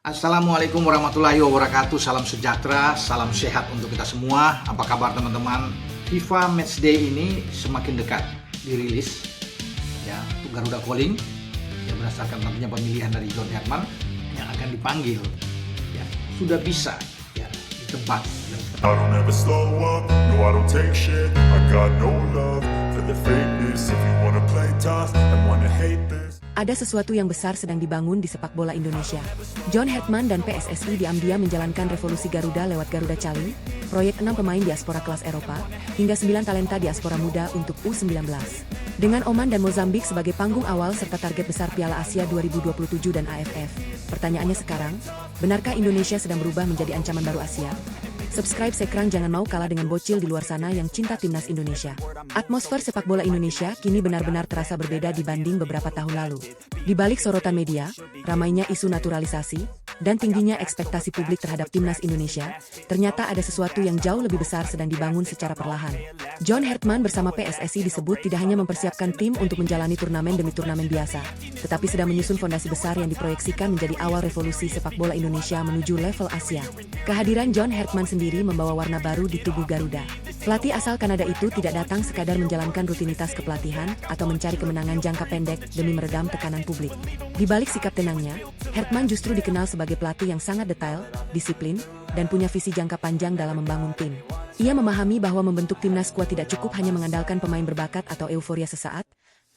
Assalamualaikum warahmatullahi wabarakatuh. Salam sejahtera, salam sehat untuk kita semua. Apa kabar teman-teman? FIFA Matchday ini semakin dekat dirilis ya untuk Garuda Calling yang berdasarkan tentunya pemilihan dari John Herdman yang akan dipanggil ya sudah bisa ya ditebak. I don't ever slow up, no I don't take shit. I got no love for the fakeness. If you wanna play tough and wanna hate this. Ada sesuatu yang besar sedang dibangun di sepak bola Indonesia. John Herdman dan PSSI diam-diam menjalankan revolusi Garuda lewat Garuda Calling, proyek 6 pemain diaspora kelas Eropa, hingga 9 talenta diaspora muda untuk U19. Dengan Oman dan Mozambik sebagai panggung awal serta target besar Piala Asia 2027 dan AFF. Pertanyaannya sekarang, benarkah Indonesia sedang berubah menjadi ancaman baru Asia? Subscribe sekarang, jangan mau kalah dengan bocil di luar sana yang cinta timnas Indonesia. Atmosfer sepak bola Indonesia kini benar-benar terasa berbeda dibanding beberapa tahun lalu. Di balik sorotan media, ramainya isu naturalisasi, dan tingginya ekspektasi publik terhadap timnas Indonesia, ternyata ada sesuatu yang jauh lebih besar sedang dibangun secara perlahan. John Herdman bersama PSSI disebut tidak hanya mempersiapkan tim untuk menjalani turnamen demi turnamen biasa, tetapi sedang menyusun fondasi besar yang diproyeksikan menjadi awal revolusi sepak bola Indonesia menuju level Asia. Kehadiran John Herdman sendiri membawa warna baru di tubuh Garuda. Pelatih asal Kanada itu tidak datang sekadar menjalankan rutinitas kepelatihan atau mencari kemenangan jangka pendek demi meredam tekanan publik. Di balik sikap tenangnya, Herdman justru dikenal sebagai pelatih yang sangat detail, disiplin, dan punya visi jangka panjang dalam membangun tim. Ia memahami bahwa membentuk timnas kuat tidak cukup hanya mengandalkan pemain berbakat atau euforia sesaat,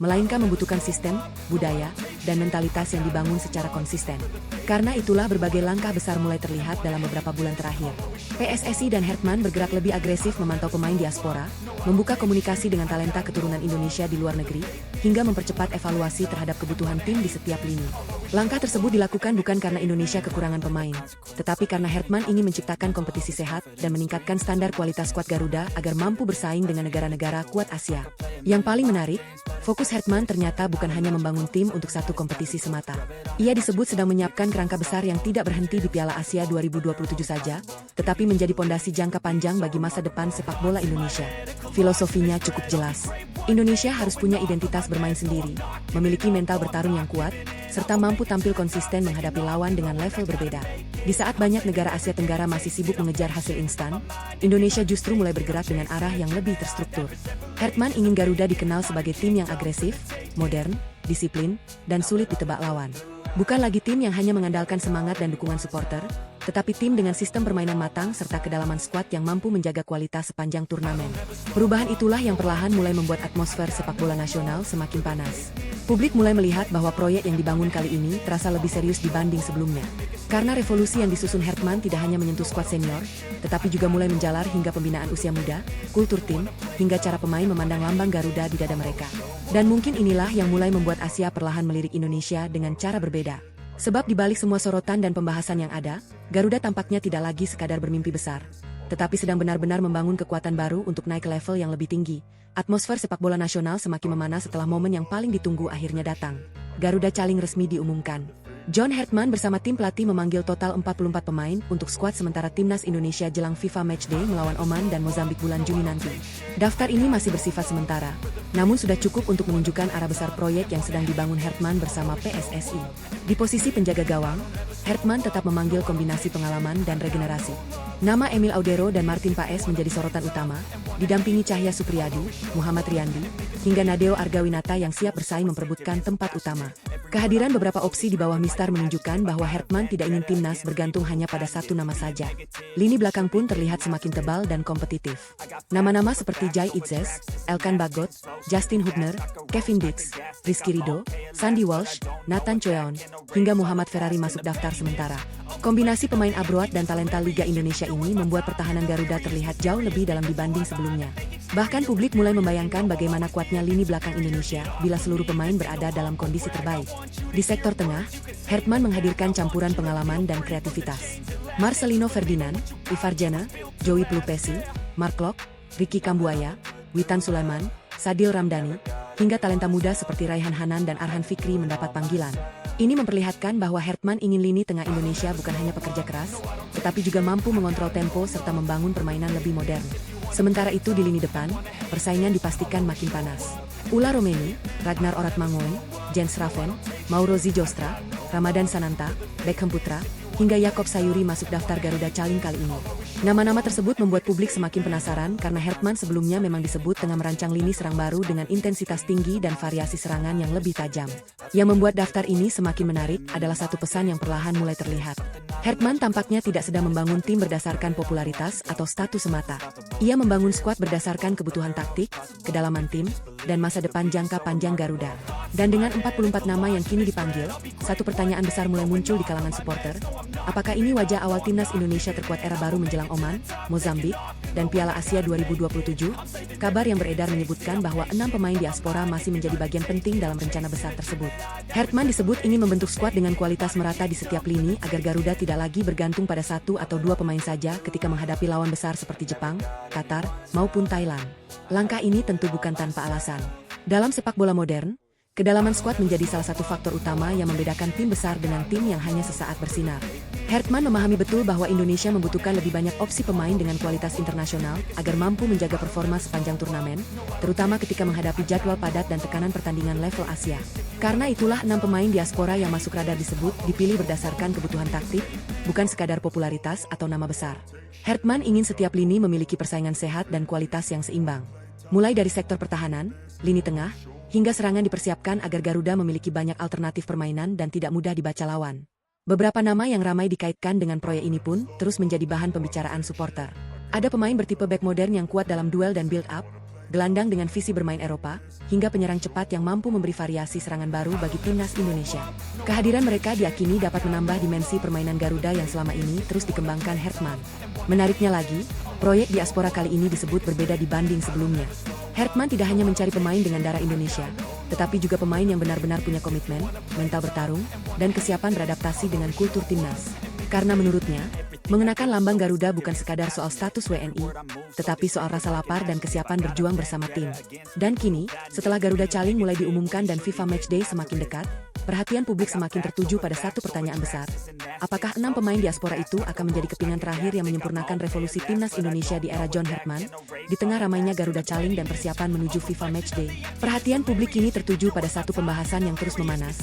melainkan membutuhkan sistem, budaya, dan mentalitas yang dibangun secara konsisten. Karena itulah berbagai langkah besar mulai terlihat dalam beberapa bulan terakhir. PSSI dan Herdman bergerak lebih agresif memantau pemain diaspora, membuka komunikasi dengan talenta keturunan Indonesia di luar negeri, hingga mempercepat evaluasi terhadap kebutuhan tim di setiap lini. Langkah tersebut dilakukan bukan karena Indonesia kekurangan pemain, tetapi karena Herdman ingin menciptakan kompetisi sehat dan meningkatkan standar kualitas skuad Garuda agar mampu bersaing dengan negara-negara kuat Asia. Yang paling menarik, fokus Herdman ternyata bukan hanya membangun tim untuk satu kompetisi semata. Ia disebut sedang menyiapkan kerangka besar yang tidak berhenti di Piala Asia 2027 saja, tetapi menjadi pondasi jangka panjang bagi masa depan sepak bola Indonesia. Filosofinya cukup jelas. Indonesia harus punya identitas bermain sendiri, memiliki mental bertarung yang kuat, serta mampu tampil konsisten menghadapi lawan dengan level berbeda. Di saat banyak negara Asia Tenggara masih sibuk mengejar hasil instan, Indonesia justru mulai bergerak dengan arah yang lebih terstruktur. Herdman ingin Garuda dikenal sebagai tim yang agresif, modern, disiplin, dan sulit ditebak lawan. Bukan lagi tim yang hanya mengandalkan semangat dan dukungan supporter, tetapi tim dengan sistem permainan matang serta kedalaman skuad yang mampu menjaga kualitas sepanjang turnamen. Perubahan itulah yang perlahan mulai membuat atmosfer sepak bola nasional semakin panas. Publik mulai melihat bahwa proyek yang dibangun kali ini terasa lebih serius dibanding sebelumnya. Karena revolusi yang disusun Herdman tidak hanya menyentuh skuad senior, tetapi juga mulai menjalar hingga pembinaan usia muda, kultur tim, hingga cara pemain memandang lambang Garuda di dada mereka. Dan mungkin inilah yang mulai membuat Asia perlahan melirik Indonesia dengan cara berbeda. Sebab di balik semua sorotan dan pembahasan yang ada, Garuda tampaknya tidak lagi sekadar bermimpi besar, tetapi sedang benar-benar membangun kekuatan baru untuk naik ke level yang lebih tinggi. Atmosfer sepak bola nasional semakin memanas setelah momen yang paling ditunggu akhirnya datang. Garuda Calling resmi diumumkan. John Herdman bersama tim pelatih memanggil total 44 pemain untuk skuad sementara timnas Indonesia jelang FIFA Matchday melawan Oman dan Mozambik bulan Juni nanti. Daftar ini masih bersifat sementara, namun sudah cukup untuk menunjukkan arah besar proyek yang sedang dibangun Herdman bersama PSSI. Di posisi penjaga gawang, Herdman tetap memanggil kombinasi pengalaman dan regenerasi. Nama Emil Audero dan Martin Paes menjadi sorotan utama, didampingi Cahya Supriyadi, Muhammad Riyandi, hingga Nadeo Argawinata yang siap bersaing memperebutkan tempat utama. Kehadiran beberapa opsi di bawah Mistar menunjukkan bahwa Herdman tidak ingin timnas bergantung hanya pada satu nama saja. Lini belakang pun terlihat semakin tebal dan kompetitif. Nama-nama seperti Jai Itzes, Elkan Bagot, Justin Hubner, Kevin Dix, Rizky Ridho, Sandy Walsh, Nathan Choeon, hingga Muhammad Ferrari masuk daftar sementara. Kombinasi pemain abroad dan talenta Liga Indonesia ini membuat pertahanan Garuda terlihat jauh lebih dalam dibanding sebelumnya. Bahkan publik mulai membayangkan bagaimana kuatnya lini belakang Indonesia bila seluruh pemain berada dalam kondisi terbaik. Di sektor tengah, Herdman menghadirkan campuran pengalaman dan kreativitas. Marcelino Ferdinand, Ivar Jenner, Joey Pelupesi, Mark Klok, Ricky Kambuaya, Witan Sulaiman, Sadil Ramdhani, hingga talenta muda seperti Raihan Hanan dan Arhan Fikri mendapat panggilan. Ini memperlihatkan bahwa Herdman ingin lini tengah Indonesia bukan hanya pekerja keras, tetapi juga mampu mengontrol tempo serta membangun permainan lebih modern. Sementara itu di lini depan, persaingan dipastikan makin panas. Ula Romeni, Ragnar Oratmangoen, Jens Raven, Mauro Zijostra, Ramadan Sananta, Beckham Putra, hingga Yakob Sayuri masuk daftar Garuda Caling kali ini. Nama-nama tersebut membuat publik semakin penasaran karena Hertman sebelumnya memang disebut tengah merancang lini serang baru dengan intensitas tinggi dan variasi serangan yang lebih tajam. Yang membuat daftar ini semakin menarik adalah satu pesan yang perlahan mulai terlihat. Hertman tampaknya tidak sedang membangun tim berdasarkan popularitas atau status semata. Ia membangun skuad berdasarkan kebutuhan taktik, kedalaman tim, dan masa depan jangka panjang Garuda. Dan dengan 44 nama yang kini dipanggil, satu pertanyaan besar mulai muncul di kalangan supporter. Apakah ini wajah awal timnas Indonesia terkuat era baru menjelang Oman, Mozambik, dan Piala Asia 2027? Kabar yang beredar menyebutkan bahwa 6 pemain diaspora masih menjadi bagian penting dalam rencana besar tersebut. Hertman disebut ingin membentuk skuad dengan kualitas merata di setiap lini agar Garuda tidak lagi bergantung pada 1 atau 2 pemain saja ketika menghadapi lawan besar seperti Jepang, Qatar, maupun Thailand. Langkah ini tentu bukan tanpa alasan. Dalam sepak bola modern, kedalaman skuad menjadi salah satu faktor utama yang membedakan tim besar dengan tim yang hanya sesaat bersinar. Hertman memahami betul bahwa Indonesia membutuhkan lebih banyak opsi pemain dengan kualitas internasional agar mampu menjaga performa sepanjang turnamen, terutama ketika menghadapi jadwal padat dan tekanan pertandingan level Asia. Karena itulah 6 pemain diaspora yang masuk radar disebut dipilih berdasarkan kebutuhan taktik, bukan sekadar popularitas atau nama besar. Hertman ingin setiap lini memiliki persaingan sehat dan kualitas yang seimbang. Mulai dari sektor pertahanan, lini tengah, hingga serangan dipersiapkan agar Garuda memiliki banyak alternatif permainan dan tidak mudah dibaca lawan. Beberapa nama yang ramai dikaitkan dengan proyek ini pun terus menjadi bahan pembicaraan supporter. Ada pemain bertipe back modern yang kuat dalam duel dan build-up, gelandang dengan visi bermain Eropa, hingga penyerang cepat yang mampu memberi variasi serangan baru bagi timnas Indonesia. Kehadiran mereka diakini dapat menambah dimensi permainan Garuda yang selama ini terus dikembangkan Hertman. Menariknya lagi, proyek diaspora kali ini disebut berbeda dibanding sebelumnya. Hertman tidak hanya mencari pemain dengan darah Indonesia, tetapi juga pemain yang benar-benar punya komitmen, mental bertarung, dan kesiapan beradaptasi dengan kultur timnas. Karena menurutnya, mengenakan lambang Garuda bukan sekadar soal status WNI, tetapi soal rasa lapar dan kesiapan berjuang bersama tim. Dan kini, setelah Garuda Caling mulai diumumkan dan FIFA Matchday semakin dekat, perhatian publik semakin tertuju pada satu pertanyaan besar. Apakah 6 pemain diaspora itu akan menjadi kepingan terakhir yang menyempurnakan revolusi timnas Indonesia di era John Hertman? Di tengah ramainya Garuda Caling dan persiapan menuju FIFA Matchday, perhatian publik kini tertuju pada satu pembahasan yang terus memanas.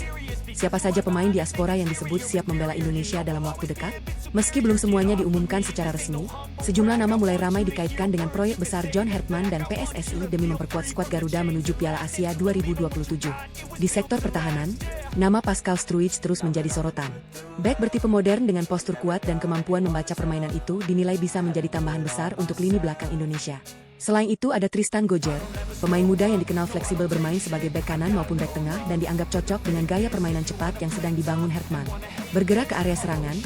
Siapa saja pemain diaspora yang disebut siap membela Indonesia dalam waktu dekat? Meski belum semuanya diumumkan secara resmi, sejumlah nama mulai ramai dikaitkan dengan proyek besar John Hertman dan PSSI demi memperkuat skuad Garuda menuju Piala Asia 2027. Di sektor pertahanan, nama Pascal Struijk terus menjadi sorotan. Back bertipe modern dengan postur kuat dan kemampuan membaca permainan itu dinilai bisa menjadi tambahan besar untuk lini belakang Indonesia. Selain itu ada Tristan Gojjer, pemain muda yang dikenal fleksibel bermain sebagai bek kanan maupun bek tengah dan dianggap cocok dengan gaya permainan cepat yang sedang dibangun Hertman. Bergerak ke area serangan,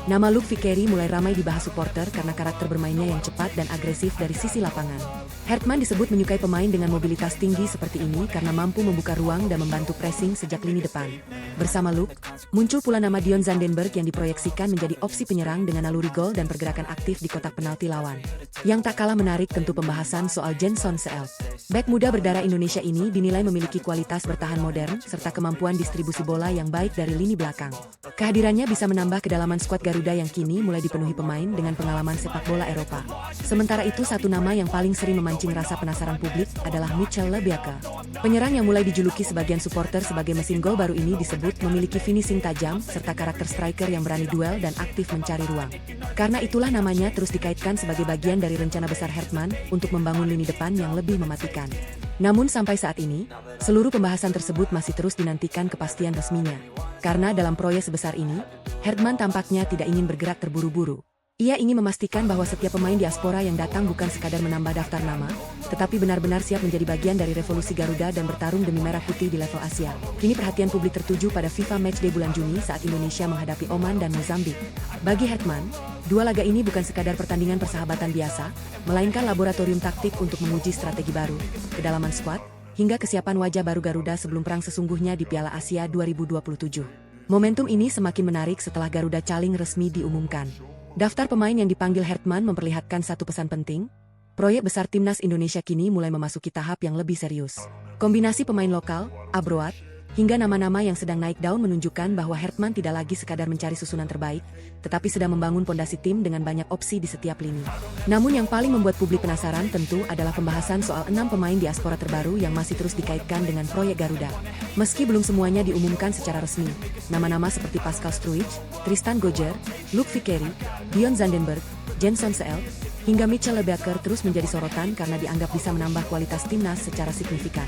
nama Luke Vicario mulai ramai dibahas supporter karena karakter bermainnya yang cepat dan agresif dari sisi lapangan. Hertman disebut menyukai pemain dengan mobilitas tinggi seperti ini karena mampu membuka ruang dan membantu pressing sejak lini depan. Bersama Luke, muncul pula nama Dion Zandenberg yang diproyeksikan menjadi opsi penyerang dengan naluri gol dan pergerakan aktif di kotak penalti lawan. Yang tak kalah menarik tentu pembahasan soal Jenson Seelf. Bek muda berdarah Indonesia ini dinilai memiliki kualitas bertahan modern serta kemampuan distribusi bola yang baik dari lini belakang. Kehadirannya bisa menambah kedalaman skuad Garuda yang kini mulai dipenuhi pemain dengan pengalaman sepak bola Eropa. Sementara itu satu nama yang paling sering memancing rasa penasaran publik adalah Michel Lebiake. Penyerang yang mulai dijuluki sebagian supporter sebagai mesin gol baru ini disebut memiliki finishing tajam serta karakter striker yang berani duel dan aktif mencari ruang. Karena itulah namanya terus dikaitkan sebagai bagian dari rencana besar Hertman untuk membangun lini depan yang lebih mematikan. Namun sampai saat ini, seluruh pembahasan tersebut masih terus dinantikan kepastian resminya. Karena dalam proyek sebesar ini, Hertman tampaknya tidak ingin bergerak terburu-buru. Ia ingin memastikan bahwa setiap pemain diaspora yang datang bukan sekadar menambah daftar nama, tetapi benar-benar siap menjadi bagian dari revolusi Garuda dan bertarung demi merah putih di level Asia. Kini perhatian publik tertuju pada FIFA Matchday bulan Juni saat Indonesia menghadapi Oman dan Mozambik. Bagi Hertman, dua laga ini bukan sekadar pertandingan persahabatan biasa, melainkan laboratorium taktik untuk menguji strategi baru, kedalaman skuad, hingga kesiapan wajah baru Garuda sebelum perang sesungguhnya di Piala Asia 2027. Momentum ini semakin menarik setelah Garuda Caling resmi diumumkan. Daftar pemain yang dipanggil Hertman memperlihatkan satu pesan penting. Proyek besar timnas Indonesia kini mulai memasuki tahap yang lebih serius. Kombinasi pemain lokal, abroad, hingga nama-nama yang sedang naik daun menunjukkan bahwa Hertman tidak lagi sekadar mencari susunan terbaik, tetapi sedang membangun pondasi tim dengan banyak opsi di setiap lini. Namun yang paling membuat publik penasaran tentu adalah pembahasan soal 6 pemain diaspora terbaru yang masih terus dikaitkan dengan proyek Garuda. Meski belum semuanya diumumkan secara resmi, nama-nama seperti Pascal Struijk, Tristan Gojjer, Luc Vickery, Dion Zandenberg, Jenson Seelt, hingga Mitchell Lebecker terus menjadi sorotan karena dianggap bisa menambah kualitas timnas secara signifikan.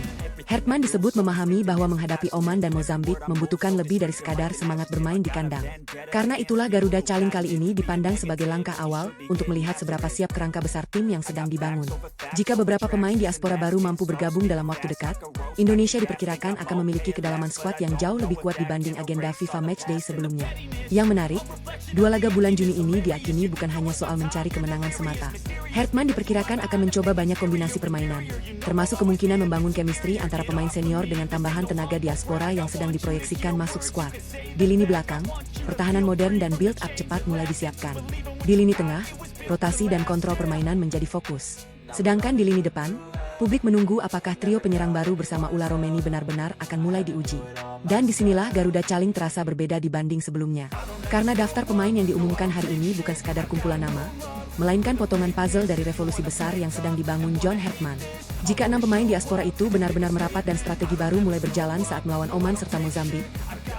Hertman disebut memahami bahwa menghadapi Oman dan Mozambik membutuhkan lebih dari sekadar semangat bermain di kandang. Karena itulah Garuda Caling kali ini dipandang sebagai langkah awal untuk melihat seberapa siap kerangka besar tim yang sedang dibangun. Jika beberapa pemain diaspora baru mampu bergabung dalam waktu dekat, Indonesia diperkirakan akan memiliki kedalaman skuad yang jauh lebih kuat dibanding agenda FIFA Matchday sebelumnya. Yang menarik, 2 laga bulan Juni ini diakini bukan hanya soal mencari kemenangan semata. Hertman diperkirakan akan mencoba banyak kombinasi permainan, termasuk kemungkinan membangun chemistry antara pemain senior dengan tambahan tenaga diaspora yang sedang diproyeksikan masuk skuad. Di lini belakang, pertahanan modern dan build-up cepat mulai disiapkan. Di lini tengah, rotasi dan kontrol permainan menjadi fokus. Sedangkan di lini depan, publik menunggu apakah trio penyerang baru bersama Ula Romeni benar-benar akan mulai diuji. Dan disinilah Garuda Caling terasa berbeda dibanding sebelumnya. Karena daftar pemain yang diumumkan hari ini bukan sekadar kumpulan nama, melainkan potongan puzzle dari revolusi besar yang sedang dibangun John Hertman. Jika 6 pemain diaspora itu benar-benar merapat dan strategi baru mulai berjalan saat melawan Oman serta Mozambik,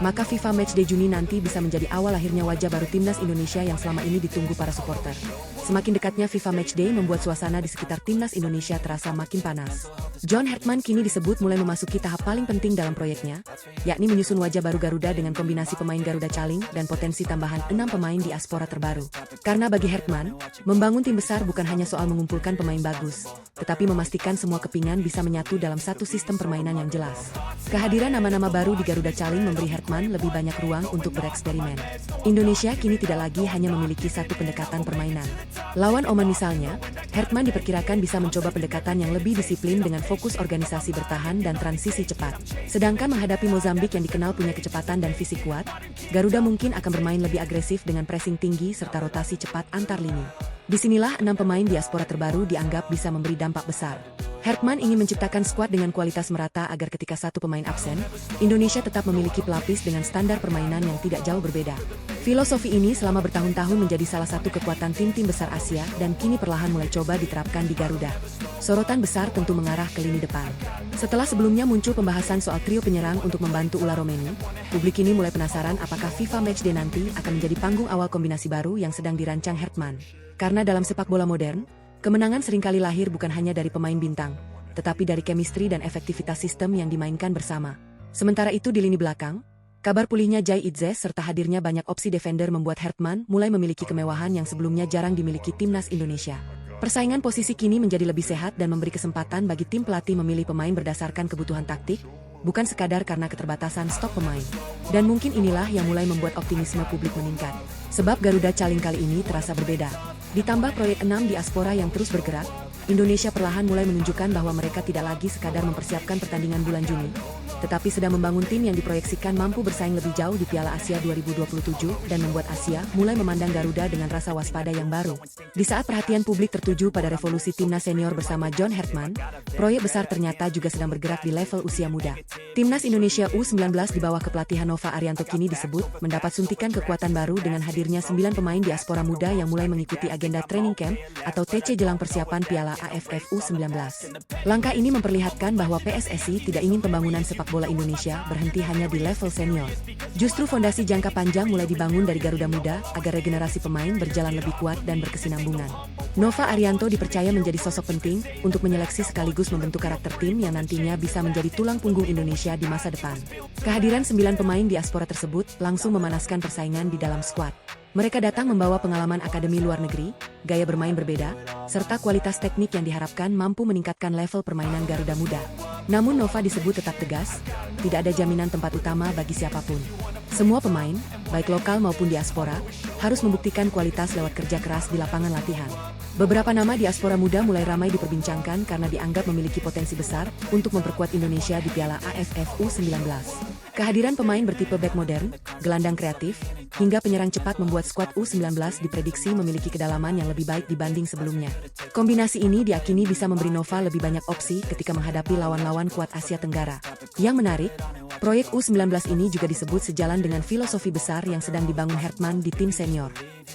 maka FIFA Matchday Juni nanti bisa menjadi awal lahirnya wajah baru timnas Indonesia yang selama ini ditunggu para supporter. Semakin dekatnya FIFA Matchday membuat suasana di sekitar timnas Indonesia terasa makin panas. John Hertman kini disebut mulai memasuki tahap paling penting dalam proyeknya, yakni menyusun wajah baru Garuda dengan kombinasi pemain Garuda Caling dan potensi tambahan 6 pemain diaspora terbaru. Karena bagi Hertman, membangun tim besar bukan hanya soal mengumpulkan pemain bagus, tetapi memastikan semua kepingan bisa menyatu dalam satu sistem permainan yang jelas. Kehadiran nama-nama baru di Garuda Caling memberi Hertman lebih banyak ruang untuk bereksperimen. Indonesia kini tidak lagi hanya memiliki satu pendekatan permainan. Lawan Oman misalnya, Hertman diperkirakan bisa mencoba pendekatan yang lebih disiplin dengan fokus organisasi bertahan dan transisi cepat. Sedangkan menghadapi Mozambik yang dikenal punya kecepatan dan fisik kuat, Garuda mungkin akan bermain lebih agresif dengan pressing tinggi serta rotasi cepat antar lini. Disinilah 6 pemain diaspora terbaru dianggap bisa memberi dampak besar. Hertman ingin menciptakan skuad dengan kualitas merata agar ketika satu pemain absen, Indonesia tetap memiliki pelapis dengan standar permainan yang tidak jauh berbeda. Filosofi ini selama bertahun-tahun menjadi salah satu kekuatan tim-tim besar Asia dan kini perlahan mulai coba diterapkan di Garuda. Sorotan besar tentu mengarah ke lini depan. Setelah sebelumnya muncul pembahasan soal trio penyerang untuk membantu Ula Romeni, publik ini mulai penasaran apakah FIFA Matchday nanti akan menjadi panggung awal kombinasi baru yang sedang dirancang Hertman. Karena dalam sepak bola modern, kemenangan seringkali lahir bukan hanya dari pemain bintang, tetapi dari chemistry dan efektivitas sistem yang dimainkan bersama. Sementara itu di lini belakang, kabar pulihnya Jai Itzes serta hadirnya banyak opsi defender membuat Hertman mulai memiliki kemewahan yang sebelumnya jarang dimiliki timnas Indonesia. Persaingan posisi kini menjadi lebih sehat dan memberi kesempatan bagi tim pelatih memilih pemain berdasarkan kebutuhan taktik, bukan sekadar karena keterbatasan stok pemain. Dan mungkin inilah yang mulai membuat optimisme publik meningkat. Sebab Garuda Caling kali ini terasa berbeda. Ditambah proyek 6 diaspora yang terus bergerak, Indonesia perlahan mulai menunjukkan bahwa mereka tidak lagi sekadar mempersiapkan pertandingan bulan Juni, tetapi sedang membangun tim yang diproyeksikan mampu bersaing lebih jauh di Piala Asia 2027 dan membuat Asia mulai memandang Garuda dengan rasa waspada yang baru. Di saat perhatian publik tertuju pada revolusi timnas senior bersama John Hertman, proyek besar ternyata juga sedang bergerak di level usia muda. Timnas Indonesia U19 di bawah kepelatihan Nova Arianto kini disebut mendapat suntikan kekuatan baru dengan hadirnya 9 pemain diaspora muda yang mulai mengikuti agenda training camp atau TC jelang persiapan Piala AFF U19. Langkah ini memperlihatkan bahwa PSSI tidak ingin pembangunan sepak bola Indonesia berhenti hanya di level senior. Justru fondasi jangka panjang mulai dibangun dari Garuda Muda agar regenerasi pemain berjalan lebih kuat dan berkesinambungan. Nova Arianto dipercaya menjadi sosok penting untuk menyeleksi sekaligus membentuk karakter tim yang nantinya bisa menjadi tulang punggung Indonesia di masa depan. Kehadiran 9 pemain diaspora tersebut langsung memanaskan persaingan di dalam skuad. Mereka datang membawa pengalaman akademi luar negeri, gaya bermain berbeda, serta kualitas teknik yang diharapkan mampu meningkatkan level permainan Garuda Muda. Namun Nova disebut tetap tegas, tidak ada jaminan tempat utama bagi siapapun. Semua pemain, baik lokal maupun diaspora, harus membuktikan kualitas lewat kerja keras di lapangan latihan. Beberapa nama diaspora muda mulai ramai diperbincangkan karena dianggap memiliki potensi besar untuk memperkuat Indonesia di Piala AFF U19. Kehadiran pemain bertipe bek modern, gelandang kreatif, hingga penyerang cepat membuat skuad U19 diprediksi memiliki kedalaman yang lebih baik dibanding sebelumnya. Kombinasi ini diakini bisa memberi Nova lebih banyak opsi ketika menghadapi lawan-lawan kuat Asia Tenggara. Yang menarik, proyek U19 ini juga disebut sejalan dengan filosofi besar yang sedang dibangun Hertman di tim senior.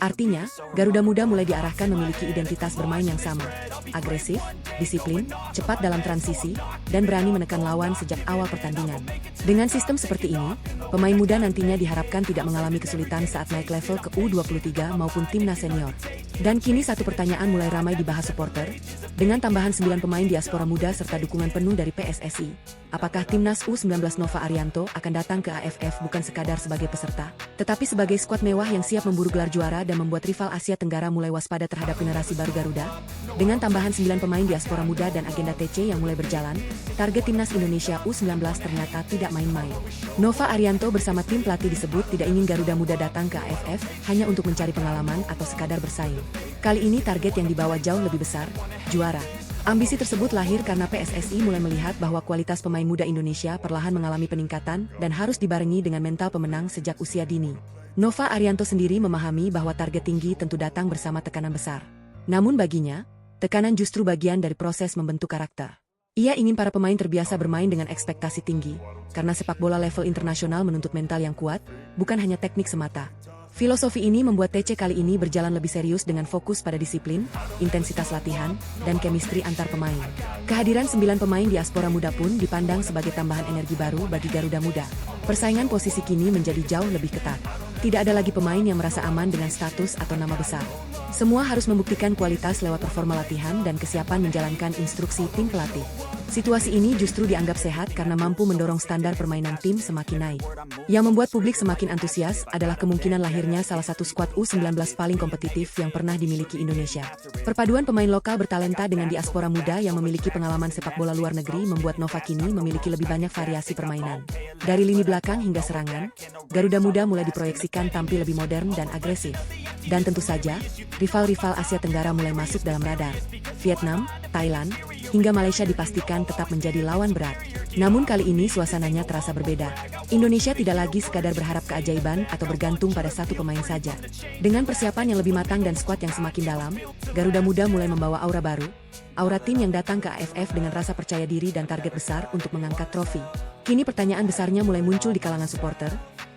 Artinya, Garuda Muda mulai diarahkan memiliki identitas bermain yang sama, agresif, disiplin, cepat dalam transisi, dan berani menekan lawan sejak awal pertandingan. Dengan sistem seperti ini, pemain muda nantinya diharapkan tidak mengalami kesulitan saat naik level ke U23 maupun timnas senior. Dan kini satu pertanyaan mulai ramai dibahas supporter, dengan tambahan 9 pemain diaspora muda serta dukungan penuh dari PSSI. Apakah timnas U19 Nova Arianto akan datang ke AFF bukan sekadar sebagai peserta, tetapi sebagai skuad mewah yang siap memburu gelar juara dan membuat rival Asia Tenggara mulai waspada terhadap generasi baru Garuda? Dengan tambahan 9 pemain diaspora muda dan agenda TC yang mulai berjalan, target timnas Indonesia U19 ternyata tidak main-main. Nova Arianto bersama tim pelatih disebut tidak ingin Garuda Muda datang ke AFF hanya untuk mencari pengalaman atau sekadar bersaing. Kali ini target yang dibawa jauh lebih besar, juara. Ambisi tersebut lahir karena PSSI mulai melihat bahwa kualitas pemain muda Indonesia perlahan mengalami peningkatan dan harus dibarengi dengan mental pemenang sejak usia dini. Nova Arianto sendiri memahami bahwa target tinggi tentu datang bersama tekanan besar. Namun baginya, tekanan justru bagian dari proses membentuk karakter. Ia ingin para pemain terbiasa bermain dengan ekspektasi tinggi, karena sepak bola level internasional menuntut mental yang kuat, bukan hanya teknik semata. Filosofi ini membuat TC kali ini berjalan lebih serius dengan fokus pada disiplin, intensitas latihan, dan chemistry antar pemain. Kehadiran 9 pemain diaspora muda pun dipandang sebagai tambahan energi baru bagi Garuda Muda. Persaingan posisi kini menjadi jauh lebih ketat. Tidak ada lagi pemain yang merasa aman dengan status atau nama besar. Semua harus membuktikan kualitas lewat performa latihan dan kesiapan menjalankan instruksi tim pelatih. Situasi ini justru dianggap sehat karena mampu mendorong standar permainan tim semakin naik. Yang membuat publik semakin antusias adalah kemungkinan lahirnya salah satu skuad U19 paling kompetitif yang pernah dimiliki Indonesia. Perpaduan pemain lokal bertalenta dengan diaspora muda yang memiliki pengalaman sepak bola luar negeri membuat Nova kini memiliki lebih banyak variasi permainan. Dari lini belakang hingga serangan, Garuda Muda mulai diproyeksikan tampil lebih modern dan agresif. Dan tentu saja, rival-rival Asia Tenggara mulai masuk dalam radar. Vietnam, Thailand, hingga Malaysia dipastikan tetap menjadi lawan berat. Namun kali ini suasananya terasa berbeda. Indonesia tidak lagi sekadar berharap keajaiban atau bergantung pada satu pemain saja. Dengan persiapan yang lebih matang dan skuad yang semakin dalam, Garuda Muda mulai membawa aura baru. Aura tim yang datang ke AFF dengan rasa percaya diri dan target besar untuk mengangkat trofi. Kini pertanyaan besarnya mulai muncul di kalangan supporter.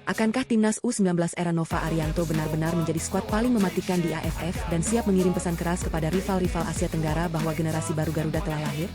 Akankah timnas U19 era Nova Arianto benar-benar menjadi skuad paling mematikan di AFF dan siap mengirim pesan keras kepada rival-rival Asia Tenggara bahwa generasi baru Garuda telah lahir?